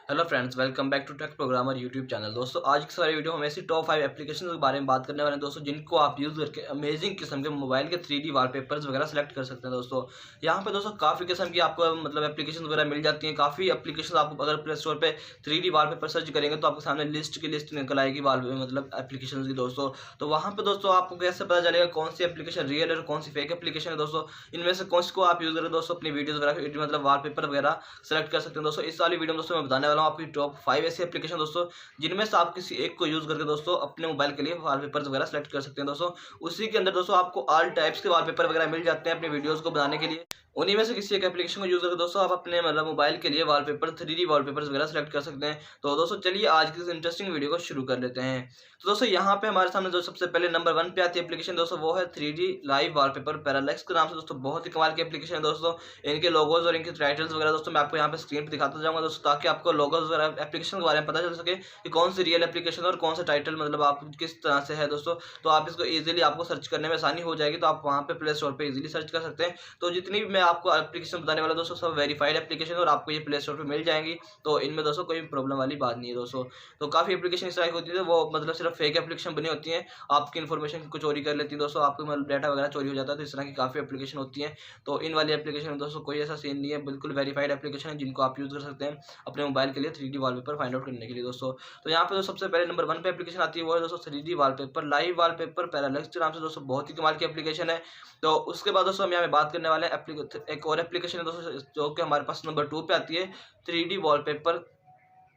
Hello friends, welcome back to Tech Programmer YouTube channel. दोस्तों, आज की सारी वीडियो हम ऐसी टॉप 5 एप्लीकेशन के बारे में बात करने वाले हैं दोस्तों, जिनको आप यूज़ करके अमेजिंग किस्म के मोबाइल के 3D वॉलपेपर्स वगैरह सेलेक्ट कर सकते हैं। दोस्तों, यहाँ पे दोस्तों काफ़ी किस्म की आपको मतलब एप्लीकेशन वगैरह मिल जाती हैं। काफ़ी एप्लीकेशन आपको अगर प्ले स्टोर पे 3D वॉलपेपर सर्च करेंगे तो आपके सामने लिस्ट की लिस्ट निकल आएगी मतलब एप्लीकेशन की दोस्तों। तो वहाँ पे दोस्तों आपको कैसे पता चलेगा कौन सी एप्लीकेशन रियल है और कौन सी फेक एप्लीकेशन है दोस्तों। इनमें से कौन सी को आप यूज़ करें दोस्तों अपनी वीडियोज़ वगैरह मतलब वॉलपेपर वगैरह सेलेक्ट कर सकते हैं दोस्तों। इस वाली वीडियो में दोस्तों मैं बताने वाला हूँ आपकी टॉप 5 ऐसी एप्लीकेशन दोस्तों, जिनमें से आप किसी एक को यूज़ करके दोस्तों अपने मोबाइल के लिए वॉलपेपर्स वगैरह सेलेक्ट कर सकते हैं दोस्तों। उसी के अंदर दोस्तों आपको ऑल टाइप्स के वॉलपेपर वगैरह मिल जाते हैं अपनी वीडियोज़ को बनाने के लिए। उन्हीं में से किसी एक एप्लीकेशन को यूज़ करके दोस्तों आप अपने मतलब मोबाइल के लिए वॉलपेपर 3D वॉलपेपर्स वगैरह सेलेक्ट कर सकते हैं। तो दोस्तों चलिए आज की इस इंटरेस्टिंग वीडियो को शुरू कर लेते हैं। तो दोस्तों यहाँ पे हमारे सामने जो सबसे पहले नंबर 1 पे आती है एप्लीकेशन दोस्तों, वो है 3D लाइव वॉलपेपर पैरालैक्स के नाम से दोस्तों। बहुत ही कमाल की एप्लीकेशन है दोस्तों। इनके लोगोज और इनके टाइटल्स वगैरह दोस्तों मैं आपको यहाँ पे स्क्रीन पे दिखाता जाऊँगा दोस्तों, ताकि आपको लोगोज वगैरह एप्लीकेशन के बारे में पता चल सके कि कौन सी रियल एप्लीकेशन और कौन सा टाइटल मतलब आप किस तरह से है दोस्तों। तो आप इसको ईजिली आपको सर्च करने में आसानी हो जाएगी, तो आप वहाँ पे प्ले स्टोर पे ईजिली सर्च कर सकते हैं। तो जितनी भी मैं आपको एप्लीकेशन बताने वाला दोस्तों सब वेरीफाइड एप्लीकेशन और आपको ये प्ले स्टोर पे मिल जाएंगी। तो इनमें दोस्तों कोई प्रॉब्लम वाली बात नहीं है दोस्तों। तो काफ़ी एप्लीकेशन इस तरह की होती है, वो मतलब सिर्फ फेक एप्लीकेशन बनी होती हैं, आपकी इन्फॉर्मेशन को चोरी कर लेती है दोस्तों, आपको मतलब डाटा वगैरह चोरी हो जाता है। तो इस तरह की काफ़ी एप्लीकेशन होती हैं। तो इन वाली एप्लीकेशन में दोस्तों कोई ऐसा सीन नहीं है, बिल्कुल वेरीफाइड एप्लीकेशन है जिनको आप यूज़ कर सकते हैं अपने मोबाइल के लिए 3D वॉलपेपर फाइंड आउट करने के लिए दोस्तों। तो यहाँ पे जो सबसे पहले नंबर 1 पे एप्लीकेशन आती है वो है दोस्तों 3D wallpaper live wallpaper parallax के नाम से दोस्तों। बहुत ही कमाल की एप्लीकेशन है। तो उसके बाद दोस्तों हम यहाँ पे बात करने वाले हैं एक और एप्लीकेशन है दोस्तों, जो कि हमारे पास नंबर 2 पे आती है 3D वॉलपेपर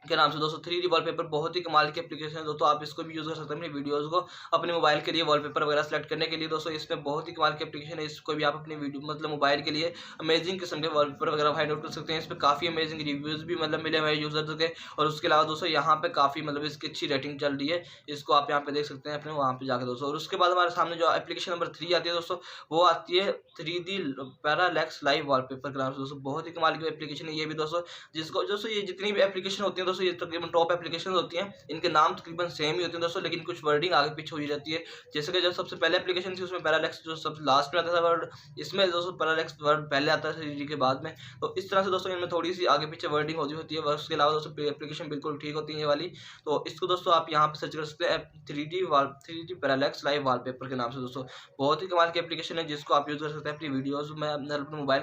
के नाम से दोस्तों। 3D वॉलपेपर बहुत ही कमाल की एप्लीकेशन है दोस्तों, आप इसको भी यूज़ कर सकते हैं अपनी वीडियोज़ को अपने मोबाइल के लिए वॉलपेपर वगैरह सेलेक्ट करने के लिए दोस्तों। इसमें बहुत ही कमाल की एप्लीकेशन है, इसको भी आप अपनी वीडियो मतलब मोबाइल के लिए अमेजिंग किस्म के वॉलपेपर वगैरह फाइंड आउट कर सकते हैं। इस पर काफ़ी अमेजिंग रिव्यूज़ भी मतलब मिले हुए हैं यूज़र्स के। और उसके अलावा दोस्तों यहाँ पे काफ़ी मतलब इसकी अच्छी रेटिंग चल रही है, इसको आप यहाँ पे देख सकते हैं अपने वहाँ पे जाकर दोस्तों। और उसके बाद हमारे सामने जो एप्लीकेशन नंबर 3 आती है दोस्तों, वो आती है 3D पैरालैक्स लाइव वॉलपेपर के नाम से दोस्तों। बहुत ही कमाल की एप्लीकेशन है ये भी दोस्तों, जिसको दोस्तों ये जितनी भी एप्लीकेशन होती है दोस्तों, ये तकरीबन टॉप एप्लीकेशन होती हैं, इनके नाम तकरीबन सेम ही होते हैं दोस्तों, लेकिन कुछ वर्डिंग आगे पीछे हुई रहती है। जैसे कि जो सबसे पहले एप्लीकेशन थी उसमें पैरालैक्स जो सबसे लास्ट में आता था वर्ड, इसमें दोस्तों पैरालैक्स वर्ड पहले आता है 3D के बाद में। तो इस तरह से दोस्तों इनमें थोड़ी सी आगे पीछे वर्डिंग होती है। उसके अलावा दोस्तों एप्लीकेशन बिल्कुल ठीक होती है ये वाली। तो इसको दोस्तों आप यहाँ पे सर्च कर सकते हैं 3D पैरालैक्स लाइव वॉलपेपर के नाम से दोस्तों। बहुत ही कमाल की एप्लीकेशन है, जिसको आप यूज़ कर सकते हैं अपनी वीडियोज़ में अपने मोबाइल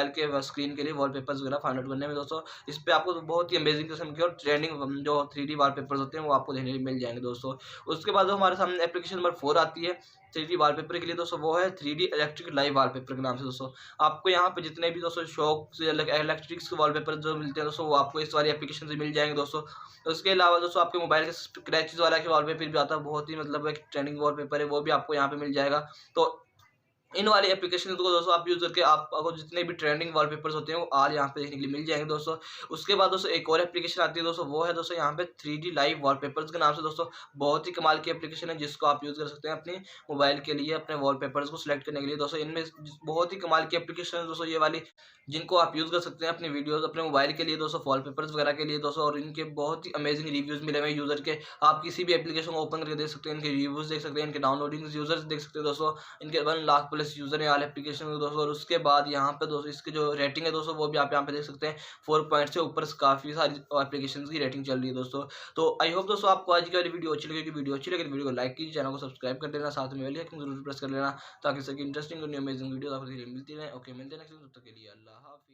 के स्क्रीन के लिए वॉलपेपर्स वगैरह फाइंड आउट करने में दोस्तों। इस पे आपको तो बहुत ही अमेजिंग किस्म के और ट्रेंडिंग जो 3D वॉलपेपर्स होते हैं वो आपको देखने को मिल जाएंगे दोस्तों। उसके बाद जो हमारे सामने एप्लीकेशन नंबर 4 आती है 3D वॉलपेपर के लिए दोस्तों, वो है 3D इलेक्ट्रिक लाइव वॉलपेपर के नाम से दोस्तों। आपको यहाँ पे जितने भी दोस्तों शॉक से इलेक्ट्रिक्स के वॉलपेपर जो मिलते हैं दोस्तों, वो आपको इस वाली एप्लीकेशन से मिल जाएंगे दोस्तों। उसके अलावा दोस्तों आपके मोबाइल के स्क्रैचेस वाला के वॉलपेपर भी आता है, बहुत ही मतलब एक ट्रेंडिंग वॉलपेपर है, वो भी आपको यहाँ पे मिल जाएगा। तो इन वाली एप्लीकेशन को दोस्तों आप यूज़ करके आपको जितने भी ट्रेंडिंग वॉलपेपर्स होते हैं वो आज यहाँ पे देखने के लिए मिल जाएंगे दोस्तों। उसके बाद दोस्तों एक और एप्लीकेशन आती है दोस्तों, वो है दोस्तों यहाँ पे 3D लाइव वॉलपेपर्स के नाम से दोस्तों। बहुत ही कमाल की एप्लीकेशन है, जिसको आप यूज़ कर सकते हैं अपने मोबाइल के लिए अपने वॉलपेपर्स को सिलेक्ट करने के लिए दोस्तों। इनमें बहुत ही कमाल की एप्लीकेशन है दोस्तों ये वाली, जिनको आप यूज़ कर सकते हैं अपनी वीडियोज़ अपने मोबाइल के लिए दोस्तों, वॉलपेपर्स वगैरह के लिए दोस्तों। और इनके बहुत ही अमेजिंग रिव्यूज़ मिले हुए हैं यूज़र के। आप किसी भी एप्लीकेशन को ओपन करके देख सकते हैं, इनके रिव्यूज़ देख सकते हैं, इनके डाउनलोडिंग यूज़र्स देख सकते हैं दोस्तों। इनके 1 लाख प्लस यूज़र है ऑल एप्लीकेशन दोस्तों। और उसके बाद यहाँ पे दोस्तों इसकी जो रेटिंग है दोस्तों, वो भी आप यहाँ पे देख सकते हैं 4 पॉइंट से ऊपर काफ़ी सारी एप्लीकेशन की रेटिंग चल रही है दोस्तों। तो आई होप दोस्तों आपको आज की वाली वीडियो अच्छी लगेगी। वीडियो अच्छी लगे तो वीडियो को लाइक कीजिए, चैनल को सब्सक्राइब कर देना, साथ में बेल आइकन जरूर प्रेस कर लेना, ताकि सभी इंटरेस्टिंग और न्यू अमेजिंग वीडियो आपको मिलती रहे। ओके, मिलते हैं नेक्स्ट, तब तक के लिए अल्लाह हाफिज़।